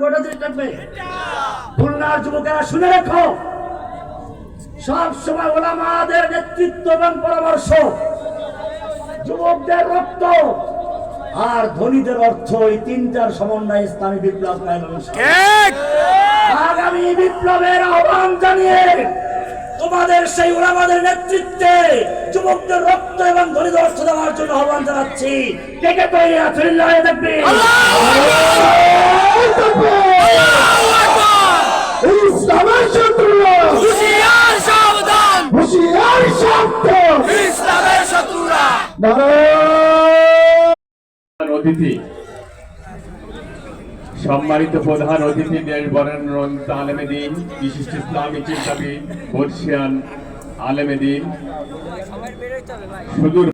পুরোটা জিনিস থাকবে। খুলনার যুবকেরা শুনে রেখো, সব সময় ওলামাদের নেতৃত্ব এবং পরামর্শ, যুবকদের রক্ত আর ধনীদের অর্থ, এই তিনটার সমন্বয়ে ইসলামী বিপ্লব কায়েম হবে। আগামী বিপ্লবের আহ্বান জানিয়ে তোমাদের সেই ওলামাদের নেতৃত্বে যুবকদের রক্ত এবং ধনীদের অর্থ দেওয়ার জন্য আহ্বান জানাচ্ছি। কে কে তৈরি আছেন? লিল্লাহি তাকবীর। ইসলামের শত্রুরা হুঁশিয়ার সাবধান, হুঁশিয়ার সাবধান, ইসলামের শত্রুরা। অতিথি, সম্মানিত প্রধান অতিথি, দেশ বরেণ্য আলেমে দ্বীন, বিশিষ্ট ইসলামী চিন্তাবিদ, বর্ষিয়ান আলেমে দ্বীন, সুদূর